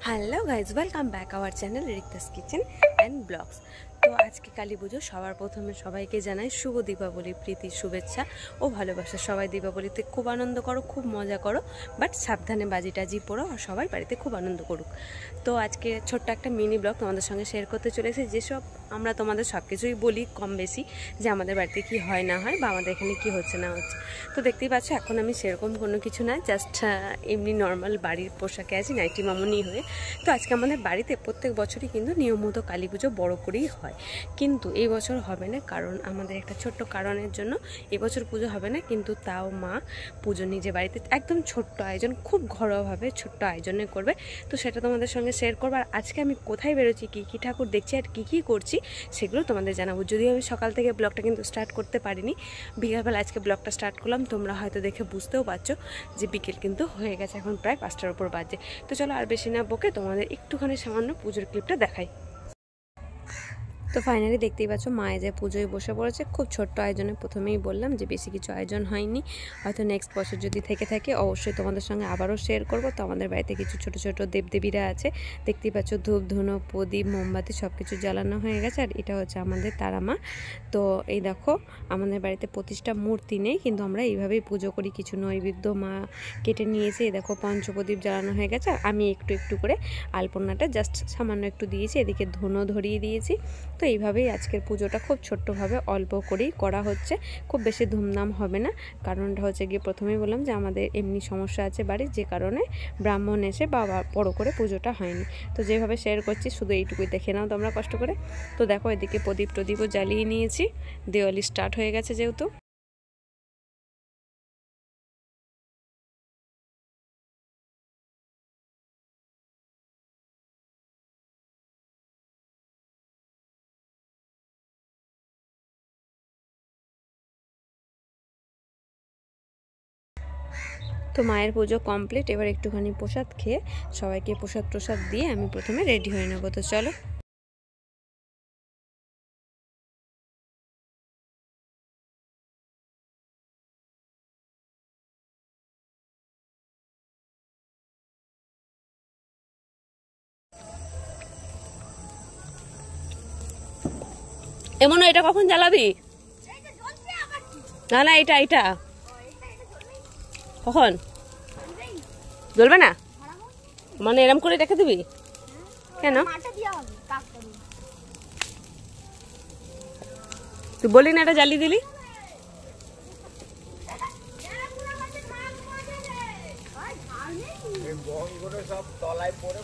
Hello guys, welcome back our channel Rikta's kitchen and vlogs. তো আজকে কালী পুজো, সবার প্রথমে সবাইকে জানাই শুভ দীপাবলি, প্রীতির শুভেচ্ছা ও ভালোবাসা। সবাই দীপাবলিতে খুব আনন্দ করো, খুব মজা করো, বাট সাবধানে বাজি টাজি পড়ো আর সবাই বাড়িতে খুব আনন্দ করুক। তো আজকে ছোট্ট একটা মিনি ব্লগ তোমাদের সঙ্গে শেয়ার করতে চলেছি, যেসব আমরা তোমাদের সব কিছুই বলি কম বেশি, যে আমাদের বাড়িতে কি হয় না হয় বা আমাদের এখানে কি হচ্ছে না হচ্ছে। তো দেখতেই পাচ্ছ এখন আমি সেরকম কোনো কিছু না, জাস্ট এমনি নর্মাল বাড়ির পোশাকে আছি, নাইটি মামুনি হয়ে। তো আজকে আমাদের বাড়িতে প্রত্যেক বছরই কিন্তু নিয়মিত কালী পুজো বড় করেই হয়, কিন্তু এই বছর হবে না, কারণ আমাদের একটা ছোট্ট কারণের জন্য এবছর পুজো হবে না। কিন্তু তাও মা পুজো নিজে বাড়িতে একদম ছোট্ট আয়োজন, খুব ঘরোয়াভাবে ছোট্ট আয়োজনে করবে। তো সেটা তোমাদের সঙ্গে শেয়ার করবো। আর আজকে আমি কোথায় বেরোচ্ছি, কী কী ঠাকুর দেখছি আর কী কী করছি সেগুলো তোমাদের জানাবো। যদিও আমি সকাল থেকে ব্লগটা কিন্তু স্টার্ট করতে পারিনি, বিকেলবেলা আজকে ব্লগটা স্টার্ট করলাম। তোমরা হয়তো দেখে বুঝতেও পারছো যে বিকেল কিন্তু হয়ে গেছে, এখন প্রায় 5টার উপর বাজে। তো চলো আর বেশি না বকে তোমাদের একটুখানি সামান্য পুজোর ক্লিপটা দেখাই। তো ফাইনালি দেখতেই পাচ্ছ মায়ে যে পুজোয় বসে পড়েছে, খুব ছোট্ট আয়োজনে। প্রথমেই বললাম যে বেশি কিছু আয়োজন হয়নি, হয়তো নেক্সট বছর যদি থেকে থাকে অবশ্যই তোমাদের সঙ্গে আবারও শেয়ার করব। তো আমাদের বাড়িতে কিছু ছোট ছোট দেবদেবীরা আছে, দেখতেই পাচ্ছ ধূপ ধুনো প্রদীপ মোমবাতি সব কিছু জ্বালানো হয়ে গেছে। আর এটা হচ্ছে আমাদের তারা মা। তো এই দেখো আমাদের বাড়িতে প্রতিষ্ঠা মূর্তি নেই, কিন্তু আমরা এইভাবেই পুজো করি। কিছু নৈবেদ্য মা কেটে নিয়েছে, এই দেখো পঞ্চপ্রদীপ জ্বালানো হয়ে গেছে। আর আমি একটু একটু করে আলপনাটা জাস্ট সামান্য একটু দিয়েছি, এদিকে ধুনো ধরিয়ে দিয়েছি। তো এইভাবেই আজকের পুজোটা খুব ছোট্টভাবে অল্প করেই করা হচ্ছে, খুব বেশি ধুমধাম হবে না। কারণটা হচ্ছে গিয়ে প্রথমেই বললাম যে আমাদের এমনি সমস্যা আছে বাড়ির, যে কারণে ব্রাহ্মণ এসে বা বড়ো করে পুজোটা হয়নি। তো যেভাবে শেয়ার করছি শুধু এইটুকুই দেখে নাও তোমরা কষ্ট করে। তো দেখো এদিকে প্রদীপ টদীপও জ্বালিয়ে নিয়েছি, দিওয়ালি স্টার্ট হয়ে গেছে যেহেতু। তো মায়ের পুজো কমপ্লিট, এবার একটুখানি প্রসাদ খেয়ে সবাইকে প্রসাদ দিয়ে আমি প্রথমে রেডি হয়ে নেবো। তো চলো। এমন এটা কখন জ্বালাবি? না না, এটা এটা কখন জ্বলবে না, মানে এরম করে রেখে দিবি কেন? তুই বলি না এটা জ্বালিয়ে দিলি। সব তলায় পড়ে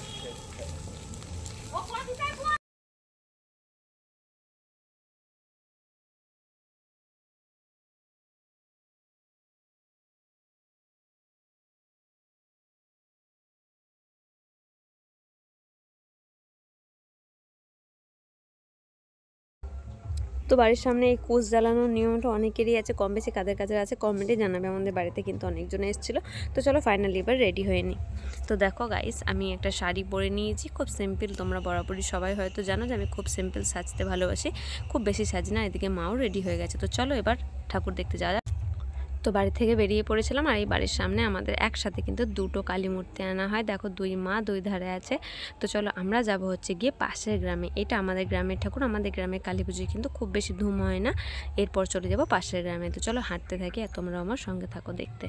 তো বাড়ির সামনে এই কুশ জ্বালানোর নিয়মটা অনেকেরই আছে, কম বেশি কাদের কাছে আছে কমেন্টে জানাবে। আমাদের বাড়িতে কিন্তু অনেকজনে এসেছিলো। তো চলো ফাইনালি এবার রেডি হয়ে নিই। তো দেখো গাইস, আমি একটা শাড়ি পরে নিয়েছি, খুব সিম্পল। তোমরা বরাবরই সবাই হয়তো জানো যে আমি খুব সিম্পল সাজতে ভালোবাসি, খুব বেশি সাজি না। এদিকে মাও রেডি হয়ে গেছে। তো চলো এবার ঠাকুর দেখতে যাওয়া। তো বাড়ি থেকে বেরিয়ে পড়েছিলাম, আর এই বাড়ির সামনে আমাদের একসাথে কিন্তু দুটো কালী মূর্তি আনা হয়। দেখো দুই মা দুই ধারে আছে। তো চলো আমরা যাব হচ্ছে গিয়ে পাশের গ্রামে, এটা আমাদের গ্রামের ঠাকুর। আমাদের গ্রামে কালী পুজোয় কিন্তু খুব বেশি ধুম হয় না, এরপর চলে যাব পাশের গ্রামে। তো চলো হাঁটতে থাকি আর তোমরা আমার সঙ্গে থাকো দেখতে।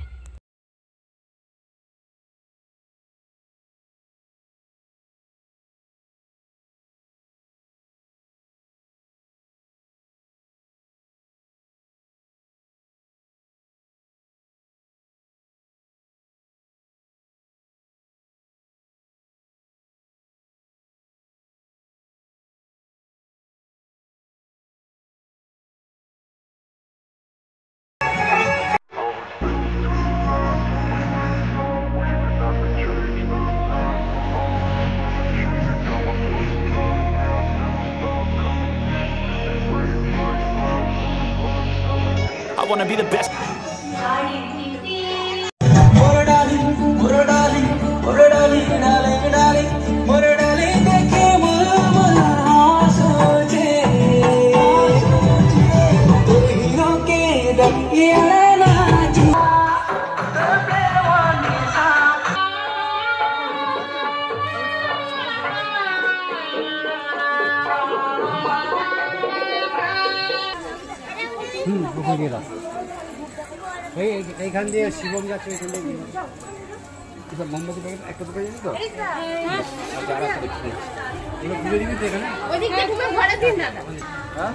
I wanna be the best. পুকুর দিয়ে রাস্তা এইখান দিয়ে শিবম যাচ্ছে ওইখান দিয়ে এসব মোমবাতি প্যাকেট একটা দুটো জানি তো এগুলো পুজো দিবি তো এখানে হ্যাঁ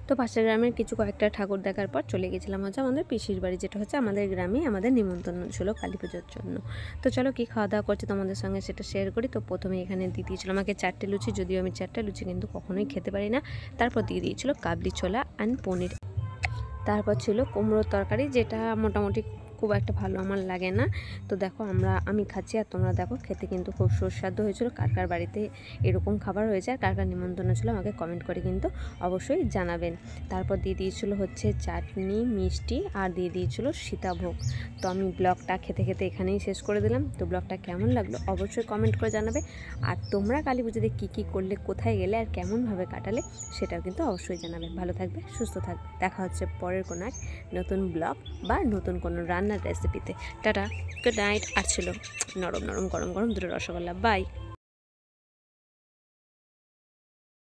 তো পাশের গ্রামের কয়েকটা ঠাকুর দেখার পর চলে গেছিলাম হচ্ছে আমাদের পিসির বাড়ি, যেটা হচ্ছে আমাদের গ্রামে আমাদের নিমন্ত্রণ ছিল কালী পুজোর জন্য। তো চলো কি খাওয়া দাওয়া করছি তোমাদের সঙ্গে সেটা শেয়ার করি। তো প্রথমে এখানে দিয়ে দিয়েছিল আমাকে 4টে লুচি, যদিও আমি 4টা লুচি কিন্তু কখনোই খেতে পারি না। তারপর দিয়ে দিয়েছিল কাবলি ছোলা অ্যান্ড পনির। তারপর ছিল কুমড়োর তরকারি, যেটা মোটামুটি খুব একটা ভালো আমার লাগে না। তো দেখো আমি খাচ্ছি আর তোমরা দেখো, খেতে কিন্তু খুব সুস্বাদু হয়েছিল। কার কার বাড়িতে এরকম খাবার হয়েছে আর কার কার নিমন্ত্রণ ছিল আমাকে কমেন্ট করে কিন্তু অবশ্যই জানাবেন। তারপর দিয়ে দিয়েছিল হচ্ছে চাটনি, মিষ্টি আর দিয়ে দিয়েছিল সীতাভোগ। তো আমি ব্লগটা খেতে খেতে এখানেই শেষ করে দিলাম। তো ব্লগটা কেমন লাগলো অবশ্যই কমেন্ট করে জানাবে। আর তোমরা কালী পুজোতে কী করলে, কোথায় গেলে আর কেমনভাবে কাটালে সেটাও কিন্তু অবশ্যই জানাবে। ভালো থাকবে, সুস্থ থাকবে। দেখা হচ্ছে পরের কোনো এক নতুন ব্লগ বা নতুন কোনো রান্নার রেসিপিতে। Tata, good night. আর ছিল নরম নরম গরম গরম দুটো রসগোল্লা। বাই।